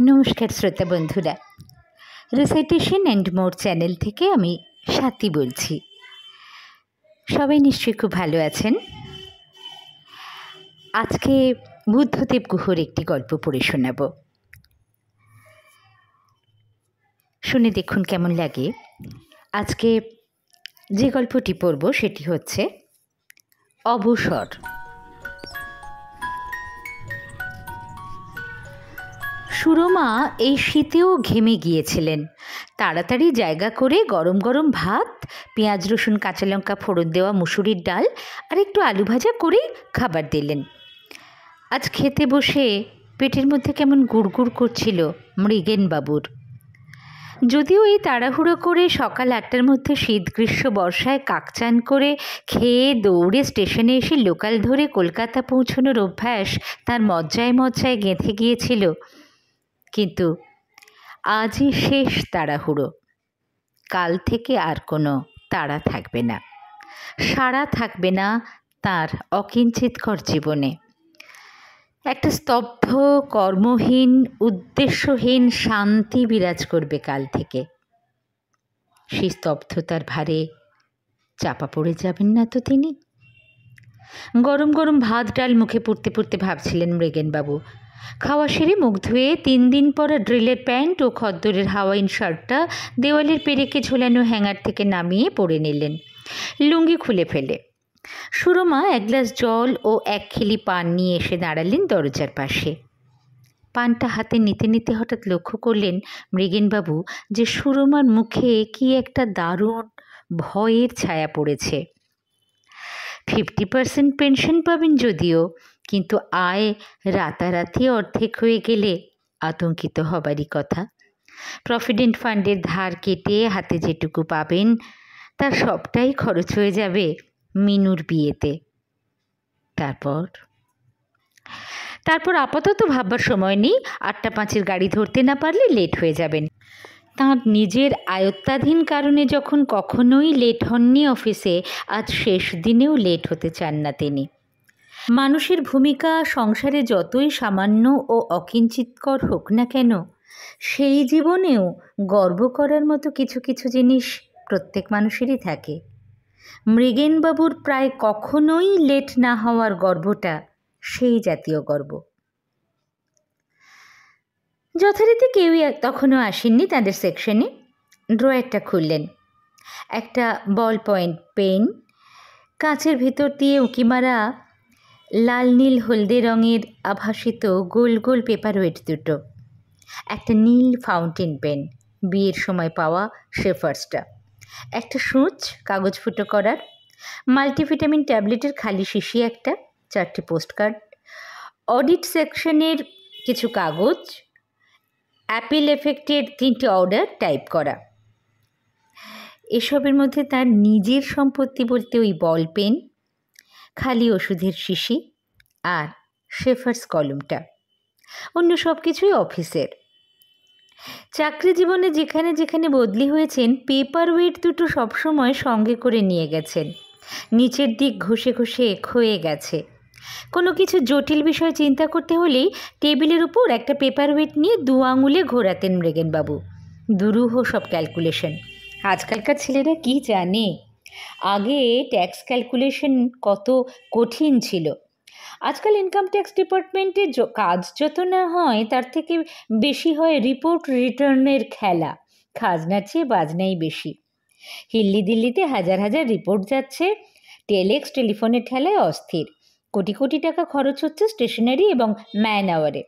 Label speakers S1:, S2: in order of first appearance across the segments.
S1: নমস্কার শ্রোতা বন্ধুরা, রিসাইটেশন অ্যান্ড মোর চ্যানেল থেকে আমি স্বাতী বলছি। সবাই নিশ্চয়ই খুব ভালো আছেন। আজকে বুদ্ধদেব গুহর একটি গল্প পড়ে শোনাব। শুনে দেখুন কেমন লাগে। আজকে যে গল্পটি পড়ব সেটি হচ্ছে অবসর। সুরমা এই শীতেও ঘেমে গিয়েছিলেন। তাড়াতাড়ি জায়গা করে গরম গরম ভাত, পেঁয়াজ রসুন কাঁচা লঙ্কা ফোড়ন দেওয়া মুসুরির ডাল আর একটু আলু ভাজা করে খাবার দিলেন। আজ খেতে বসে পেটের মধ্যে কেমন গুড়গুড় করছিল মৃগেনবাবুর। যদিও এই তাড়াহুড়ো করে সকাল 8টার মধ্যে শীত গ্রীষ্ম বর্ষায় কাকচান করে খেয়ে দৌড়ে স্টেশনে এসে লোকাল ধরে কলকাতা পৌঁছানোর অভ্যাস তার মজ্জায় মজ্জায় গেঁথে গিয়েছিল, কিন্তু আজই শেষ তাড়াহুড়ো। কাল থেকে আর কোনো তাড়া থাকবে না, সাড়া থাকবে না তার অকিঞ্চিতকর জীবনে। একটা স্তব্ধ, কর্মহীন, উদ্দেশ্যহীন শান্তি বিরাজ করবে কাল থেকে। সেই স্তব্ধতার ভারে চাপা পড়ে যাবেন না তো তিনি? গরম গরম ভাত ডাল মুখে পড়তে পড়তে ভাবছিলেন মৃগেনবাবু। খাওয়া সেরে মুখ ধুয়ে 3 দিন পরা ড্রিলের প্যান্ট ও খদ্দরের হাওয়াইন শার্টটা দেওয়ালের পেরেকে ঝোলানো হ্যাঙ্গার থেকে নামিয়ে পরে নিলেন, লুঙ্গি খুলে ফেলে। সুরমা 1 গ্লাস জল ও 1 খিলি পান নিয়ে এসে দাঁড়ালেন দরজার পাশে। পানটা হাতে নিতে নিতে হঠাৎ লক্ষ্য করলেন মৃগেনবাবু যে সুরমার মুখে কি একটা দারুণ ভয়ের ছায়া পড়েছে। 50% পেনশন পাবেন যদিও, কিন্তু আয় রাতারাতি অর্ধেক হয়ে গেলে আতঙ্কিত হবারই কথা। প্রভিডেন্ট ফান্ডের ধার কেটে হাতে যেটুকু পাবেন তার সবটাই খরচ হয়ে যাবে মিনুর বিয়েতে। তারপর আপাতত ভাববার সময় নেই। 8টা 5-এর গাড়ি ধরতে না পারলে লেট হয়ে যাবেন। তাঁর নিজের আয়ত্তাধীন কারণে যখন কখনোই লেট হননি অফিসে, আজ শেষ দিনেও লেট হতে চান না তিনি। মানুষের ভূমিকা সংসারে যতই সামান্য ও অকিঞ্চিতকর হোক না কেন, সেই জীবনেও গর্ব করার মতো কিছু কিছু জিনিস প্রত্যেক মানুষেরই থাকে। মৃগেনবাবুর প্রায় কখনোই লেট না হওয়ার গর্বটা সেই জাতীয় গর্ব। যথারীতি কেউই তখনও আসেননি তাদের সেকশনে। ড্রয়ারটা খুললেন। একটা বল পয়েন্ট পেন, কাঁচের ভিতর দিয়ে উঁকি মারা লাল নীল হলদে রঙের আভাসিত গোল গোল পেপার ওয়েট দুটো, একটা নীল ফাউন্টেন পেন, বিয়ের সময় পাওয়া শেফার্সটা, একটা সূচ কাগজ ফুটো করার, মাল্টিভিটামিন ট্যাবলেটের খালি শিশি একটা, 4টে পোস্টকার্ড, অডিট সেকশনের কিছু কাগজ, অ্যাপেল এফেক্টের 3টে অর্ডার টাইপ করা। এসবের মধ্যে তার নিজের সম্পত্তি বলতে ওই বল পেন, খালি ওষুধের শিশি আর শেফার্স কলমটা। অন্য সব কিছুই অফিসের। চাকরি জীবনে যেখানে যেখানে বদলি হয়েছেন, পেপার ওয়েট দুটো সবসময় সঙ্গে করে নিয়ে গেছেন। নিচের দিক ঘষে ঘষে ক্ষয়ে গেছে। কোনো কিছু জটিল বিষয় চিন্তা করতে হলেই টেবিলের উপর একটা পেপার ওয়েট নিয়ে 2 আঙুলে ঘোরাতেন মৃগেনবাবু। দুরূহ সব ক্যালকুলেশন। আজকালকার ছেলেরা কি জানে? আগে ট্যাক্স ক্যালকুলেশন কত কঠিন ছিল। আজকাল ইনকাম ট্যাক্স ডিপার্টমেন্টের কাজ যত না হয় তার থেকে বেশি হয় রিপোর্ট রিটার্নের খেলা। খাজনার চেয়ে বাজনাই বেশি। হিল্লি দিল্লিতে হাজার হাজার রিপোর্ট যাচ্ছে। টেলেক্স টেলিফোনের ঠেলায় অস্থির। কোটি কোটি টাকা খরচ হচ্ছে স্টেশনারি এবং ম্যান আওয়ারে।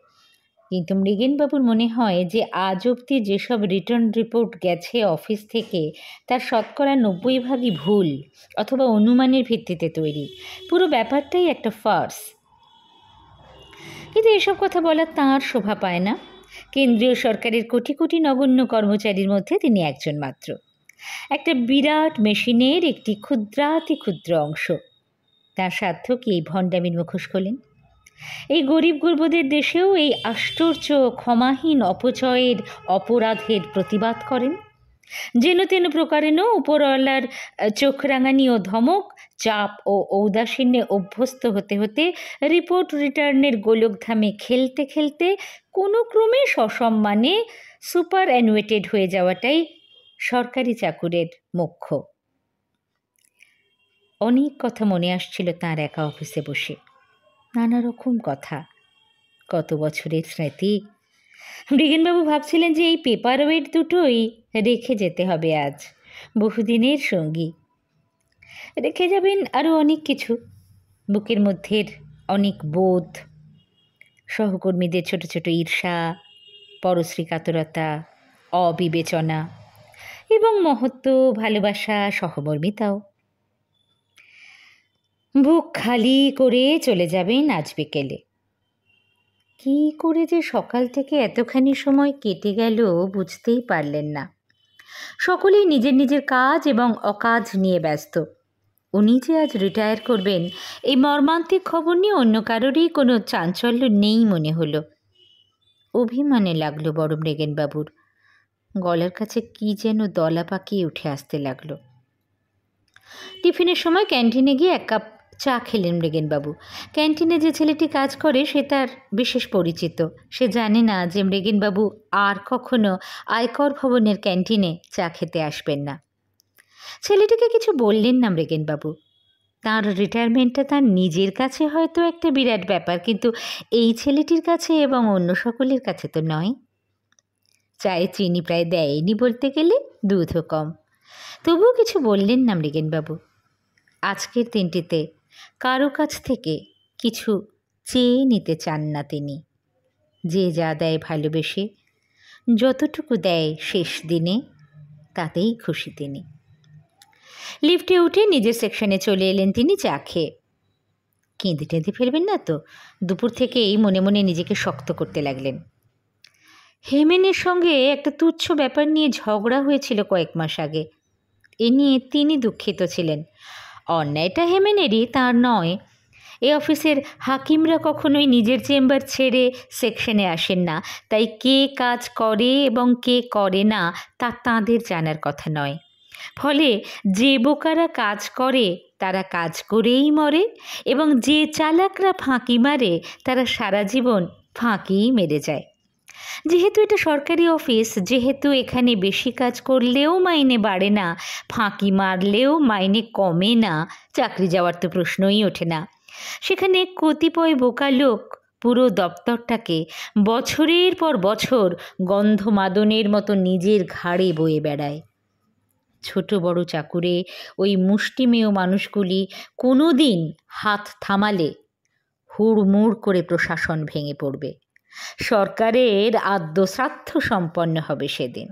S1: কিন্তু মৃগেনবাবুর মনে হয় যে আজ অবধি যেসব রিটার্ন রিপোর্ট গেছে অফিস থেকে, তার শতকরা 90 ভাগই ভুল অথবা অনুমানের ভিত্তিতে তৈরি। পুরো ব্যাপারটাই একটা ফার্স। কিন্তু এসব কথা বলা তাঁর শোভা পায় না। কেন্দ্রীয় সরকারের কোটি কোটি নগণ্য কর্মচারীর মধ্যে তিনি একজন মাত্র, একটা বিরাট মেশিনের একটি ক্ষুদ্রাতি ক্ষুদ্র অংশ। তার সাধ্য কি এই ভণ্ডামির মুখোশ খোলেন? এই গরিব গুরবদের দেশেও এই আশ্চর্য ক্ষমাহীন অপচয়ের অপরাধের প্রতিবাদ করেন? যেন তেন প্রকারেণ উপরওয়ালার চোখ রাঙানি ও ধমক, চাপ ও ঔদাসীন্যে অভ্যস্ত হতে হতে রিপোর্ট রিটার্নের গোলকধামে খেলতে খেলতে কোনো ক্রমে সসম্মানে সুপার অ্যানুয়েটেড হয়ে যাওয়াটাই সরকারি চাকুরের মোক্ষ। অনেক কথা মনে আসছিল তাঁর একা অফিসে বসে, নানা রকম কথা, কত বছরের স্মৃতি। মৃগেনবাবু ভাবছিলেন যে এই পেপার ওয়েট দুটোই রেখে যেতে হবে আজ, বহুদিনের সঙ্গী। রেখে যাবেন আরও অনেক কিছু, বুকের মধ্যের অনেক বোধ, সহকর্মীদের ছোট ছোট ঈর্ষা, পরশ্রী কাতরতা, অবিবেচনা এবং মহত্ব, ভালোবাসা, সহমর্মিতাও। বুক খালি করে চলে যাবেন আজ বিকেলে। কী করে যে সকাল থেকে এতখানি সময় কেটে গেল বুঝতেই পারলেন না। সকলেই নিজের নিজের কাজ এবং অকাজ নিয়ে ব্যস্ত। উনি যে আজ রিটায়ার করবেন এই মর্মান্তিক খবর নিয়ে অন্য কারোরই কোনো চাঞ্চল্য নেই মনে হলো। অভিমানে লাগলো বড় মৃগেনবাবুর, গলার কাছে কী যেন দলা পাকিয়ে উঠে আসতে লাগলো। টিফিনের সময় ক্যান্টিনে গিয়ে এক কাপ চা খেলেন মৃগেনবাবু। ক্যান্টিনে যে ছেলেটি কাজ করে সে তার বিশেষ পরিচিত। সে জানে না যে মৃগেনবাবু আর কখনো আয়কর ভবনের ক্যান্টিনে চা খেতে আসবেন না। ছেলেটিকে কিছু বললেন না মৃগেনবাবু। তাঁর রিটায়ারমেন্টটা তার নিজের কাছে হয়তো একটা বিরাট ব্যাপার, কিন্তু এই ছেলেটির কাছে এবং অন্য সকলের কাছে তো নয়। চায়ে চিনি প্রায় দেয়নি বলতে গেলে, দুধও কম। তবুও কিছু বললেন না মৃগেনবাবু। আজকের দিনটিতে কারো কাছ থেকে কিছু চেয়ে নিতে চান না তিনি। যে যা দেয় ভালোবেসে, যতটুকু দেয় শেষ দিনে, তাতেই খুশি তিনি। লিফটে উঠে নিজের সেকশনে চলে এলেন তিনি চা খেয়ে। কেঁদে টেঁদে ফেলবেন না তো, দুপুর থেকেই মনে মনে নিজেকে শক্ত করতে লাগলেন। হেমেনের সঙ্গে একটা তুচ্ছ ব্যাপার নিয়ে ঝগড়া হয়েছিল কয়েক মাস আগে। এ নিয়ে তিনি দুঃখিত ছিলেন। অন্যায়টা হেমেনেরই, তার নয়। এ অফিসের হাকিমরা কখনোই নিজের চেম্বার ছেড়ে সেকশনে আসেন না, তাই কে কাজ করে এবং কে করে না তা তাঁদের জানার কথা নয়। ফলে যে বোকারা কাজ করে তারা কাজ করেই মরে, এবং যে চালাকরা ফাঁকি মারে তারা সারা জীবন ফাঁকিই মেরে যায়। যেহেতু এটা সরকারি অফিস, যেহেতু এখানে বেশি কাজ করলেও মাইনে বাড়ে না, ফাঁকি মারলেও মাইনে কমে না, চাকরি যাওয়ার তো প্রশ্নই ওঠে না। সেখানে কতিপয় বোকা লোক পুরো দপ্তরটাকে বছরের পর বছর গন্ধমাদনের মতো নিজের ঘাড়ে বয়ে বেড়ায়। ছোট বড় চাকুরে ওই মুষ্টিমেয় মানুষগুলি কোনো দিন হাত থামালে হুড়মুড় করে প্রশাসন ভেঙে পড়বে। সরকারের আদ্যশ্রাদ্ধ সম্পন্ন হবে সেদিন।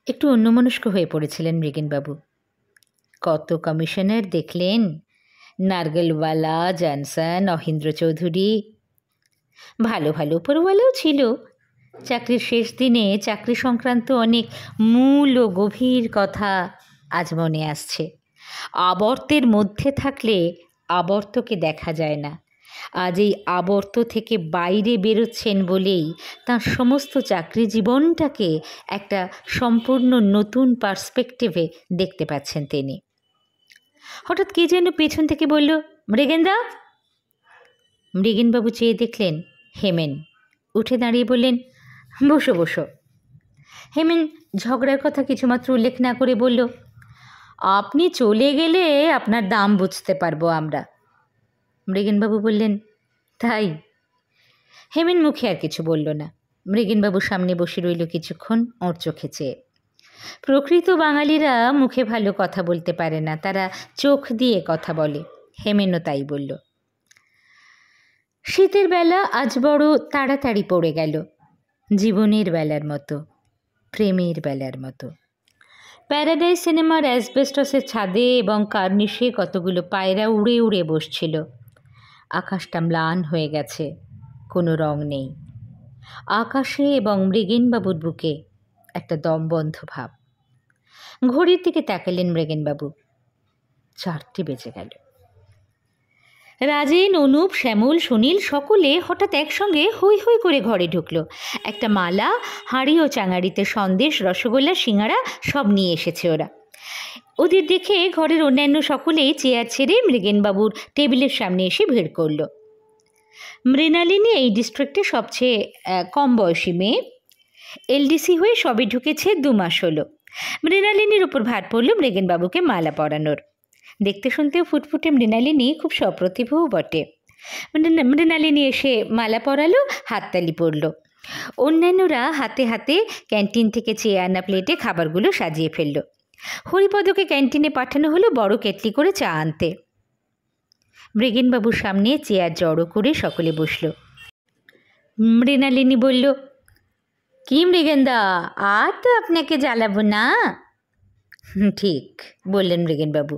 S1: একটু অন্যমনস্ক হয়ে পড়েছিলেন মৃগেনবাবু। কত কমিশনার দেখলেন, নারগেলওয়ালা, জনসন, অহিন্দ্র চৌধুরী, ভালো ভালো উপরওয়ালাও ছিল। চাকরির শেষ দিনে চাকরি সংক্রান্ত অনেক মূল ও গভীর কথা আজ মনে আসছে। আবর্তের মধ্যে থাকলে আবর্তকে দেখা যায় না। আজ এই আবর্ত থেকে বাইরে বেরোচ্ছেন বলেই তার সমস্ত চাকরি জীবনটাকে একটা সম্পূর্ণ নতুন পার্সপেক্টিভে দেখতে পাচ্ছেন তিনি। হঠাৎ কে যেন পেছন থেকে বলল, মৃগেনদা। মৃগেনবাবু চেয়ে দেখলেন হেমেন। উঠে দাঁড়িয়ে বললেন, বসো বসো। হেমেন ঝগড়ার কথা কিছুমাত্র উল্লেখ না করে বলল, আপনি চলে গেলে আপনার দাম বুঝতে পারবো আমরা। মৃগেনবাবু বললেন, তাই? হেমেন মুখে আর কিছু বলল না। মৃগেনবাবুর সামনে বসে রইল কিছুক্ষণ ওর চোখে চেয়ে। প্রকৃত বাঙালিরা মুখে ভালো কথা বলতে পারে না, তারা চোখ দিয়ে কথা বলে। হেমেনও তাই বলল। শীতের বেলা আজ বড় তাড়াতাড়ি পড়ে গেল, জীবনের বেলার মতো, প্রেমের বেলার মতো। প্যারাডাইস সিনেমার অ্যাসবেস্টসের ছাদে এবং কার্নিশে কতগুলো পায়রা উড়ে উড়ে বসছিল। আকাশটা ম্লান হয়ে গেছে, কোনো রং নেই। আকাশে এবং মৃগেনবাবুর বুকে একটা দমবন্ধ ভাব। ঘড়ির দিকে তাকালেন মৃগেনবাবু। 4টে বেজে গেল। রাজেন, অনুপ, শ্যামল, সুনীল সকলে হঠাৎ একসঙ্গে হৈ হৈ করে ঘরে ঢুকলো। একটা মালা, হাঁড়ি ও চাঙাড়িতে সন্দেশ, রসগোল্লা, সিঙাড়া সব নিয়ে এসেছে ওরা। ওদের দেখে ঘরের অন্যান্য সকলেই চেয়ার ছেড়ে মৃগেনবাবুর টেবিলের সামনে এসে ভিড় করল। মৃণালিনী এই ডিস্ট্রিক্টে সবচেয়ে কম বয়সী মেয়ে। এলডিসি হয়ে সবে ঢুকেছে 2 মাস হলো। মৃণালিনীর উপর ভার পড়ল মৃগেনবাবুকে মালা পরানোর। দেখতে শুনতেও ফুটফুটে মৃণালিনী খুব সপ্রতিভও বটে। মৃণালিনী এসে মালা পরালো, হাততালি পড়ল। অন্যান্যরা হাতে হাতে ক্যান্টিন থেকে চেয়ে আনা প্লেটে খাবারগুলো সাজিয়ে ফেলল। হরিপদকে ক্যান্টিনে পাঠানো হলো বড় কেটলি করে চা আনতে। মৃগেনবাবুর সামনে চেয়ার জড়ো করে সকলে বসল। মৃণালিনী বলল, কি মৃগেনদা, আর তো আপনাকে জ্বালাবো না। ঠিক বললেন মৃগেনবাবু।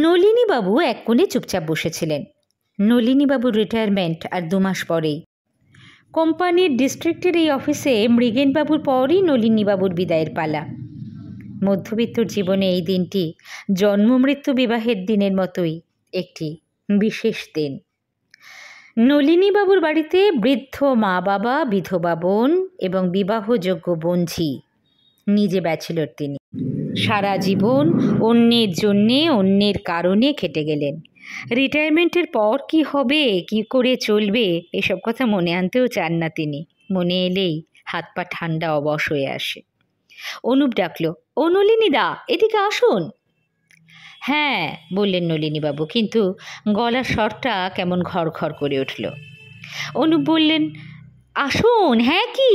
S1: নলিনীবাবু এক কোণে চুপচাপ বসেছিলেন। নলিনীবাবুর রিটায়ারমেন্ট আর 2 মাস পরেই। কোম্পানির ডিস্ট্রিক্টের এই অফিসে মৃগেনবাবুর পরই নলিনীবাবুর বিদায়ের পালা। মধ্যবিত্তর জীবনে এই দিনটি জন্ম মৃত্যু বিবাহের দিনের মতোই একটি বিশেষ দিন। নলিনীবাবুর বাড়িতে বৃদ্ধ মা বাবা, বিধবা বোন এবং বিবাহযোগ্য বোনঝি। নিজে ব্যাচেলর তিনি। সারা জীবন অন্যের জন্যে, অন্যের কারণে খেটে গেলেন। রিটায়ারমেন্টের পর কি হবে, কি করে চলবে, এসব কথা মনে আনতেও চান না তিনি। মনে এলেই হাত পা ঠান্ডা অবশ হয়ে আসে। অনুপ ডাকল, ও নলিনীদা, এদিকে আসুন। হ্যাঁ বললেন নলিনীবাবু, কিন্তু গলার স্বরটা কেমন ঘর ঘর করে উঠল। অনুপ বললেন, আসুন। হ্যাঁ কি,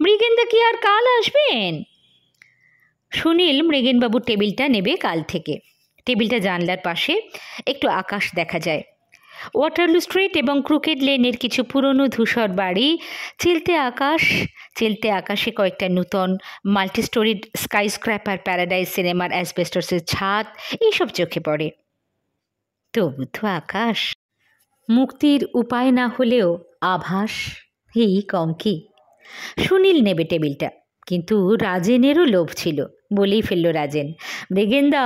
S1: মৃগেনদা কি আর কাল আসবেন? সুনীল মৃগেনবাবুর টেবিলটা নেবে কাল থেকে। টেবিলটা জানলার পাশে, একটু আকাশ দেখা যায়। ওয়াটারলু স্ট্রিট এবং ক্রুকেড লেনের কিছু পুরনো ধূসর বাড়ি, চেলতে আকাশে কয়েকটা নূতন মাল্টিস্টোরিড স্কাইস্ক্র্যাপার, প্যারাডাইজ সিনেমার অ্যাসবেস্টসের ছাদ, এইসব চোখে পড়ে। তবু তো আকাশ। মুক্তির উপায় না হলেও আভাস, এই কম কি। সুনীল নেবে টেবিলটা, কিন্তু রাজেনেরও লোভ ছিল। বলেই ফেলল রাজেন, মৃগেনদা,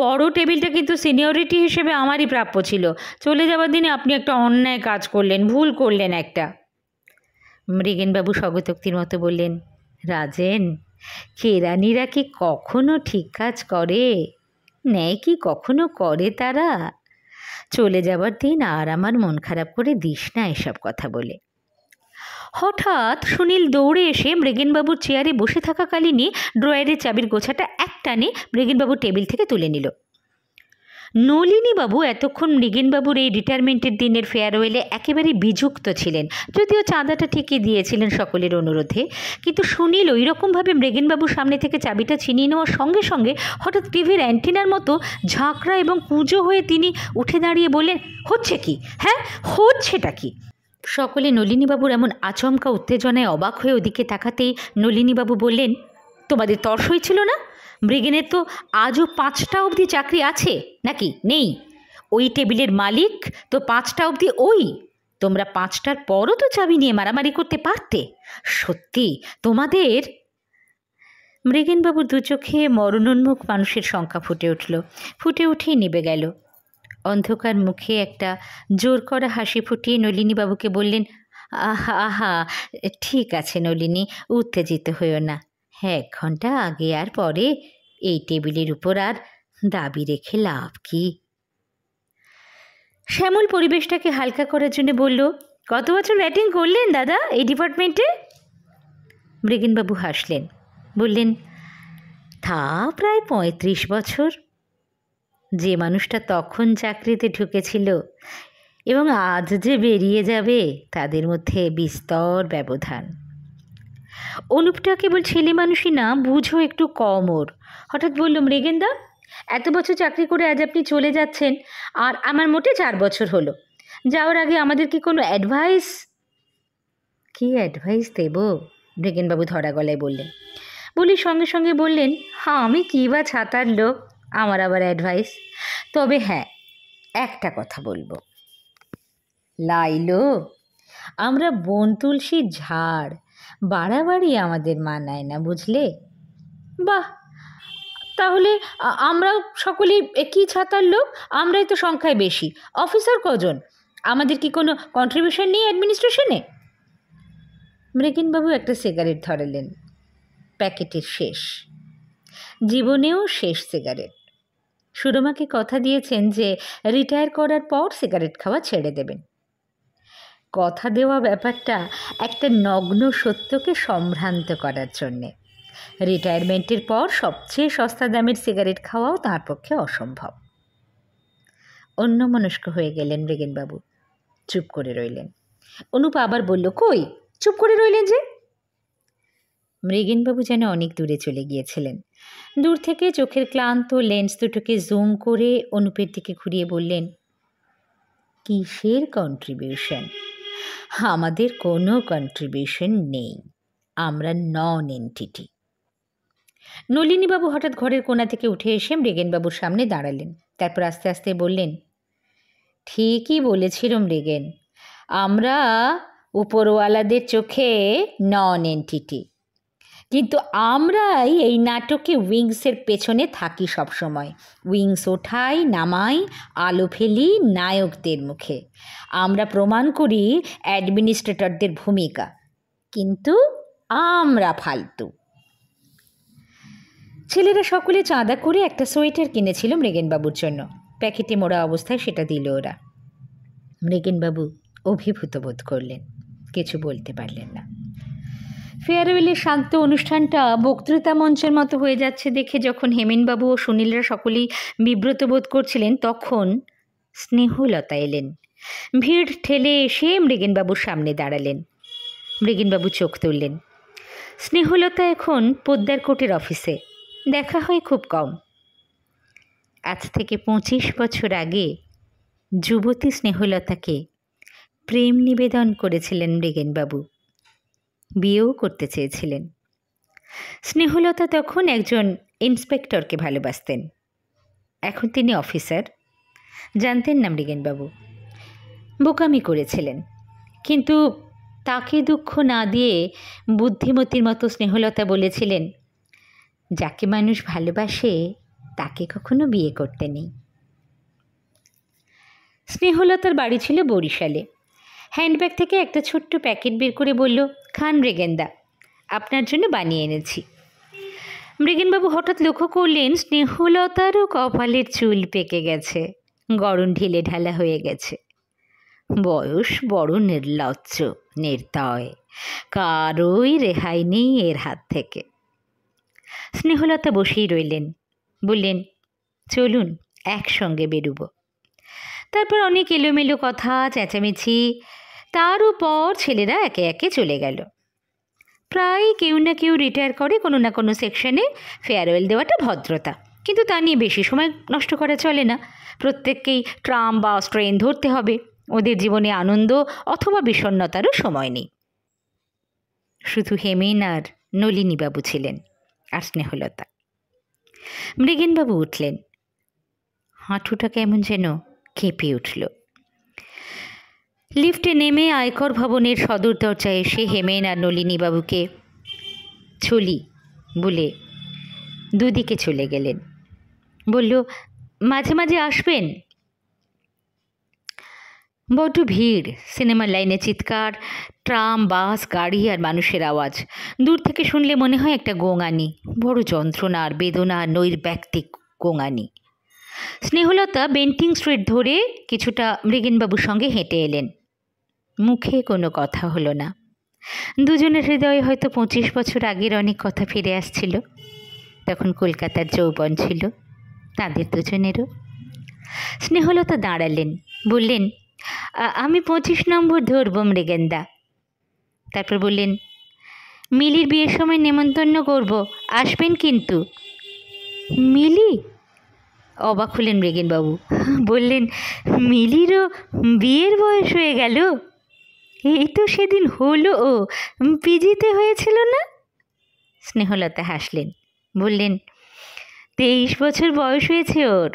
S1: বড় টেবিলটা কিন্তু সিনিয়রিটি হিসেবে আমারই প্রাপ্য ছিল। চলে যাবার দিনে আপনি একটা অন্যায় কাজ করলেন, ভুল করলেন একটা। মৃগেনবাবু স্বগতোক্তির মতো বললেন, রাজেন, কেরানিরা কি কখনো ঠিক কাজ করে? ন্যায় কি কখনো করে তারা? চলে যাবার দিন আর আমার মন খারাপ করে দিস না এসব কথা বলে। হঠাৎ সুনীল দৌড়ে এসে মৃগেনবাবুর চেয়ারে বসে থাকাকালীনই ড্রয়ারের চাবির গোছাটা একটানে মৃগেনবাবুর টেবিল থেকে তুলে নিল। নলিনীবাবু এতক্ষণ মৃগেনবাবুর এই রিটায়ারমেন্টের দিনের ফেয়ারওয়েলে একেবারে বিযুক্ত ছিলেন, যদিও চাঁদাটা ঠিকই দিয়েছিলেন সকলের অনুরোধে। কিন্তু সুনীল ওই রকমভাবে মৃগেনবাবুর সামনে থেকে চাবিটা ছিনিয়ে নেওয়ার সঙ্গে সঙ্গে হঠাৎ টিভির অ্যান্টিনার মতো ঝাঁকড়া এবং কুঁজো হয়ে তিনি উঠে দাঁড়িয়ে বললেন, হচ্ছে কি? হ্যাঁ, হচ্ছেটা কি? সকলে নলিনীবাবুর এমন আচমকা উত্তেজনায় অবাক হয়ে ওদিকে তাকাতেই নলিনীবাবু বললেন, তোমাদের তর্স হয়েছিল না? মৃগেনের তো আজও 5টা অবধি চাকরি আছে নাকি নেই? ওই টেবিলের মালিক তো 5টা অবধি ওই। তোমরা 5টার পরও তো চাবি নিয়ে মারামারি করতে পারতে। সত্যি তোমাদের। মৃগেনবাবুর দু চোখে মরণোন্মুখ মানুষের সংখ্যা ফুটে উঠেই নিবে গেল। অন্ধকার মুখে একটা জোর করা হাসি ফুটিয়ে নলিনীবাবুকে বললেন, আহা আহা, ঠিক আছে নলিনী, উত্তেজিত হইও না। 1 ঘন্টা আগে আর পরে এই টেবিলের উপর আর দাবি রেখে লাভ কি? শ্যামল পরিবেশটাকে হালকা করার জন্য বলল, কত বছর ব্যাটিং করলেন দাদা এই ডিপার্টমেন্টে? মৃগেনবাবু হাসলেন, বললেন, তা প্রায় 35 বছর। যে মানুষটা তখন চাকরিতে ঢুকেছিল এবং আজ যে বেরিয়ে যাবে, তাদের মধ্যে বিস্তর ব্যবধান। অনুপটা কেবল ছেলে মানুষই না, বুঝো একটু কম ওর। হঠাৎ বলল, মৃগেনদা, এত বছর চাকরি করে আজ আপনি চলে যাচ্ছেন, আর আমার মোটে 4 বছর হলো। যাওয়ার আগে আমাদের কি কোনো অ্যাডভাইস? কি অ্যাডভাইস দেব? মৃগেনবাবু ধরা গলায় বললেন। বলি সঙ্গে সঙ্গে বললেন, হ্যাঁ, আমি কী বা ছাতার লোক, আমার আবার অ্যাডভাইস? তবে হ্যাঁ, একটা কথা বলবো। লাইলো, আমরা বন তুলসীর ঝাড়, বাড়াবাড়ি আমাদের মানায় না, বুঝলে? বাহ, তাহলে আমরা সকলেই একই ছাতার লোক, আমরাই তো সংখ্যায় বেশি। অফিসার কজন? আমাদের কি কোনো কন্ট্রিবিউশন নেই অ্যাডমিনিস্ট্রেশনে? মৃগেনবাবু একটা সিগারেট ধরালেন। প্যাকেটের শেষ, জীবনেও শেষ সিগারেট। সুরমাকে কথা দিয়েছেন যে রিটায়ার করার পর সিগারেট খাওয়া ছেড়ে দেবেন। কথা দেওয়া ব্যাপারটা একটা নগ্ন সত্যকে সম্ভ্রান্ত করার জন্যে। রিটায়ারমেন্টের পর সবচেয়ে সস্তা দামের সিগারেট খাওয়াও তাঁর পক্ষে অসম্ভব। অন্যমনস্ক হয়ে গেলেন মৃগেনবাবু, চুপ করে রইলেন। অনুপ আবার বলল, কই চুপ করে রইলেন যে? মৃগেনবাবু যেন অনেক দূরে চলে গিয়েছিলেন। দূর থেকে চোখের ক্লান্ত লেন্স দুটোকে জুম করে অনুপের দিকে ঘুরিয়ে বললেন, কিসের কন্ট্রিবিউশন? আমাদের কোনো কন্ট্রিবিউশন নেই, আমরা নন এন্টিটি। নলিনীবাবু হঠাৎ ঘরের কোণা থেকে উঠে এসে মৃগেনবাবুর সামনে দাঁড়ালেন। তারপর আস্তে আস্তে বললেন, ঠিকই বলেছিল মৃগেন, আমরা উপরওয়ালাদের চোখে নন এন্টিটি, কিন্তু আমরাই এই নাটকে উইংসের পেছনে থাকি সবসময়। উইংস ওঠাই নামাই, আলো ফেলি নায়কদের মুখে। আমরা প্রমাণ করি অ্যাডমিনিস্ট্রেটরদের ভূমিকা, কিন্তু আমরা ফালতু। ছেলেরা সকলে চাঁদা করে একটা সোয়েটার কিনেছিল মৃগেনবাবুর জন্য। প্যাকেটে মোড়া অবস্থায় সেটা দিল ওরা। মৃগেনবাবু অভিভূত বোধ করলেন, কিছু বলতে পারলেন না। ফেয়ারওয়েলের শান্ত অনুষ্ঠানটা বক্তৃতা মঞ্চের মতো হয়ে যাচ্ছে দেখে যখন হেমেনবাবু ও সুনীলরা সকলেই বিব্রত বোধ করছিলেন, তখন স্নেহলতা এলেন। ভিড় ঠেলে এসে মৃগেনবাবুর সামনে দাঁড়ালেন। মৃগেনবাবু চোখ তুললেন। স্নেহলতা এখন পোদ্দার কোর্টের অফিসে, দেখা হয় খুব কম। আজ থেকে 25 বছর আগে যুবতী স্নেহলতাকে প্রেম নিবেদন করেছিলেন মৃগেনবাবু, বিয়েও করতে চেয়েছিলেন। স্নেহলতা তখন একজন ইন্সপেক্টরকে ভালোবাসতেন, এখন তিনি অফিসার। জানতেন না মৃগেনবাবু, বোকামি করেছিলেন, কিন্তু তাকে দুঃখ না দিয়ে বুদ্ধিমতীর মতো স্নেহলতা বলেছিলেন, যাকে মানুষ ভালোবাসে তাকে কখনো বিয়ে করতে নেই। স্নেহলতার বাড়ি ছিল বরিশালে। হ্যান্ডব্যাগ থেকে একটা ছোট্ট প্যাকেট বের করে বলল, খান মৃগেনদা, আপনার জন্য বানিয়ে এনেছি। মৃগেনবাবু হঠাৎ লক্ষ্য করলেন স্নেহলতারও কপালের চুল পেকে গেছে, গড়ন ঢিলে ঢালা হয়ে গেছে। বয়স বড় নির্লজ্জ, নির্দয়, কারোই রেহাই নেই এর হাত থেকে। স্নেহলতা বসেই রইলেন, বললেন, চলুন একসঙ্গে বেরুব। তারপর অনেক এলোমেলো কথা, চেঁচামেচি, তার উপর ছেলেরা একে একে চলে গেল। প্রায় কেউ না কেউ রিটায়ার করে কোনো না কোনো সেকশনে। ফেয়ারওয়েল দেওয়াটা ভদ্রতা, কিন্তু তা নিয়ে বেশি সময় নষ্ট করা চলে না। প্রত্যেককেই ট্রাম বা ট্রেন ধরতে হবে, ওদের জীবনে আনন্দ অথবা বিষণ্ণতারও সময় নেই। শুধু হেমেন আর নলিনীবাবু ছিলেন, আর স্নেহলতা। মৃগেনবাবু উঠলেন, হাঁটুটা কেমন যেন কেঁপে উঠল। লিফটে নেমে আয়কর ভবনের সদর দরজায় এসে হেমেন আর নলিনীবাবুকে চলি বলে দুদিকে চলে গেলেন। বলল, মাঝে মাঝে আসবেন। বড্ড ভিড়, সিনেমার লাইনে চিৎকার, ট্রাম, বাস, গাড়ি আর মানুষের আওয়াজ। দূর থেকে শুনলে মনে হয় একটা গোঙানি, বড় যন্ত্রণার, বেদনার, নৈর্ব্যক্তিক গোঙানি। স্নেহলতা বেন্টিং স্ট্রিট ধরে কিছুটা মৃগেনবাবুর সঙ্গে হেঁটে এলেন। মুখে কোনো কথা হলো না। দুজনের হৃদয়ে হয়তো 25 বছর আগের অনেক কথা ফিরে আসছিল। তখন কলকাতার যৌবন ছিল তাদের দুজনেরও। স্নেহলতা দাঁড়ালেন, বললেন, আমি 25 নম্বর ধরব মৃগেনদা। তারপর বললেন, মিলির বিয়ের সময় নেমন্তন্ন করব, আসবেন কিন্তু। মিলি? অবাক হলেন মৃগেনবাবু। বললেন, মিলিরও বিয়ের বয়স হয়ে গেল? এই তো সেদিন হলো, ও পিজিতে হয়েছিল না? স্নেহলতা হাসলেন, বললেন, 23 বছর বয়স হয়েছে ওর।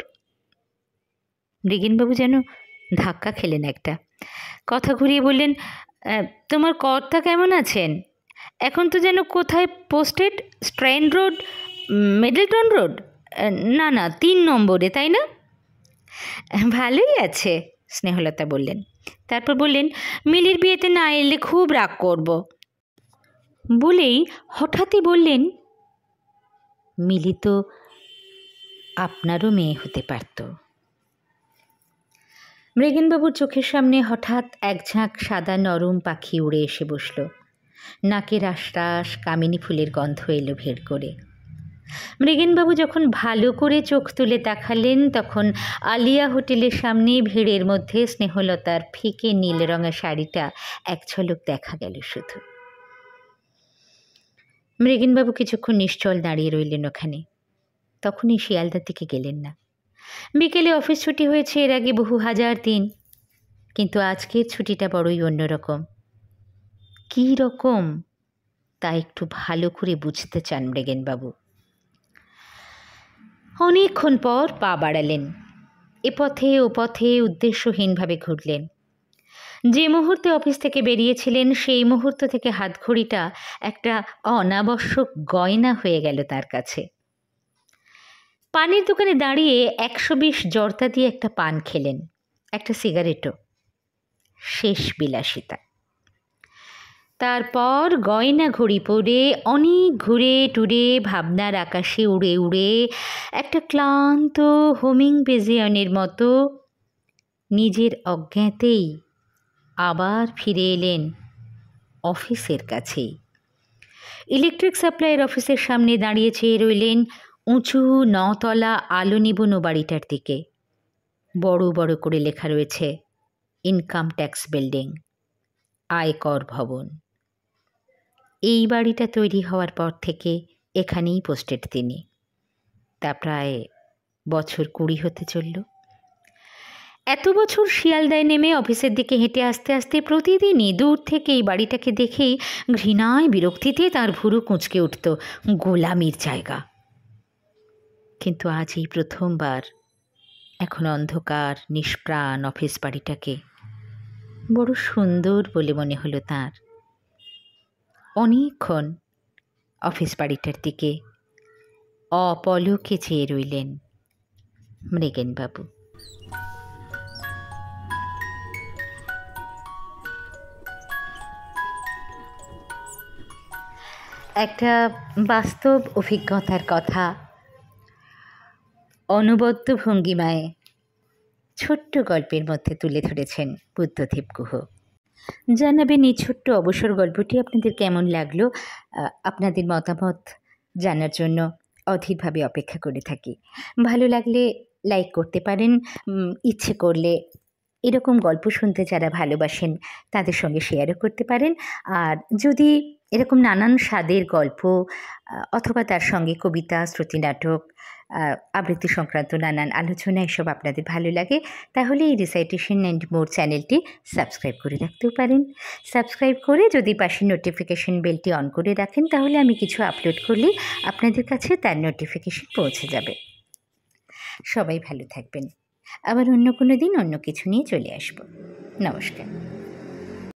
S1: মৃগেনবাবু যেন ধাক্কা খেলেন একটা। কথা ঘুরিয়ে বললেন, তোমার কর্তা কেমন আছেন? এখন তো যেন কোথায় posted, strand road, Middleton road? না না, 3 নম্বরে, তাই না? ভালোই আছে, স্নেহলতা বললেন। তারপর বললেন, মিলির বিয়েতে না এলে খুব রাগ করব। বলেই হঠাৎই বললেন, মিলি তো আপনারও মেয়ে হতে পারত। মৃগেনবাবুর চোখের সামনে হঠাৎ এক ঝাঁক সাদা নরম পাখি উড়ে এসে বসল। নাকের আশরাশ কামিনী ফুলের গন্ধ এলো ভেড় করে। মৃগেনবাবু যখন ভালো করে চোখ তুলে তাকালেন, তখন আলিয়া হোটেলের সামনে ভিড়ের মধ্যে স্নেহলতার ফিকে নীল রঙের শাড়িটা এক ঝলক দেখা গেল শুধু। মৃগেনবাবু কিছুক্ষণ নিশ্চল দাঁড়িয়ে রইলেন ওখানে। তখনই শিয়ালদার দিকে গেলেন না। বিকেলে অফিস ছুটি হয়েছে এর আগে বহু হাজার দিন, কিন্তু আজকের ছুটিটা বড়ই অন্যরকম। কী রকম তা একটু ভালো করে বুঝতে চান মৃগেনবাবু। অনেকক্ষণ পর পা বাড়ালেন। এ পথে ও পথে উদ্দেশ্যহীনভাবে ঘুরলেন। যে মুহূর্তে অফিস থেকে বেরিয়েছিলেন সেই মুহূর্ত থেকে হাতঘড়িটা একটা অনাবশ্যক গয়না হয়ে গেল তার কাছে। পানের দোকানে দাঁড়িয়ে 120 জর্দা দিয়ে একটা পান খেলেন, একটা সিগারেটও। শেষ বিলাসিতা। তারপর গয়না ঘড়ি পরে অনেক ঘুরে টুরে ভাবনার আকাশে উড়ে উড়ে একটা ক্লান্ত হোমিং বেজিয়নের মতো নিজের অজ্ঞাতেই আবার ফিরে এলেন অফিসের কাছেই। ইলেকট্রিক সাপ্লাইয়ের অফিসের সামনে দাঁড়িয়ে চেয়ে রইলেন উঁচু 9 তলা আলো নিবনো বাড়িটার দিকে। বড় বড় করে লেখা রয়েছে ইনকাম ট্যাক্স বিল্ডিং, আয়কর ভবন। এই বাড়িটা তৈরি হওয়ার পর থেকে এখানেই পোস্টেড তিনি। তা প্রায় বছর 20 হতে চলল। এত বছর শিয়ালদায় নেমে অফিসের দিকে হেঁটে আসতে আসতে প্রতিদিনই দূর থেকে এই বাড়িটাকে দেখেই ঘৃণায় বিরক্তিতে তার ভুরু কুঁচকে উঠত। গোলামির জায়গা। কিন্তু আজ এই প্রথমবার এখন অন্ধকার নিষ্প্রাণ অফিস বাড়িটাকে বড় সুন্দর বলে মনে হলো তাঁর। অনেকক্ষণ অফিস বাড়িটার দিকে অপলকে চেয়ে রইলেন মৃগেনবাবু। একটা বাস্তব অভিজ্ঞতার কথা অনবদ্য ভঙ্গিমায় ছোট্ট গল্পের মধ্যে তুলে ধরেছেন বুদ্ধদেব গুহ। জানাবেন এই ছোট্ট অবসর গল্পটি আপনাদের কেমন লাগলো। আপনাদের মতামত জানার জন্য অধীরভাবে অপেক্ষা করে থাকি। ভালো লাগলে লাইক করতে পারেন। ইচ্ছে করলে এরকম গল্প শুনতে যারা ভালোবাসেন তাদের সঙ্গে শেয়ারও করতে পারেন। আর যদি এরকম নানান স্বাদের গল্প অথবা তার সঙ্গে কবিতা, শ্রুতি নাটক, আবৃত্তি সংক্রান্ত নানান আলোচনা এসব আপনাদের ভালো লাগে, তাহলে এই রিসাইটেশন অ্যান্ড মোর চ্যানেলটি সাবস্ক্রাইব করে রাখতেও পারেন। সাবস্ক্রাইব করে যদি পাশে নোটিফিকেশন বেলটি অন করে রাখেন, তাহলে আমি কিছু আপলোড করলে আপনাদের কাছে তার নোটিফিকেশন পৌঁছে যাবে। সবাই ভালো থাকবেন। আবার অন্য কোনো দিন অন্য কিছু নিয়ে চলে আসব। নমস্কার।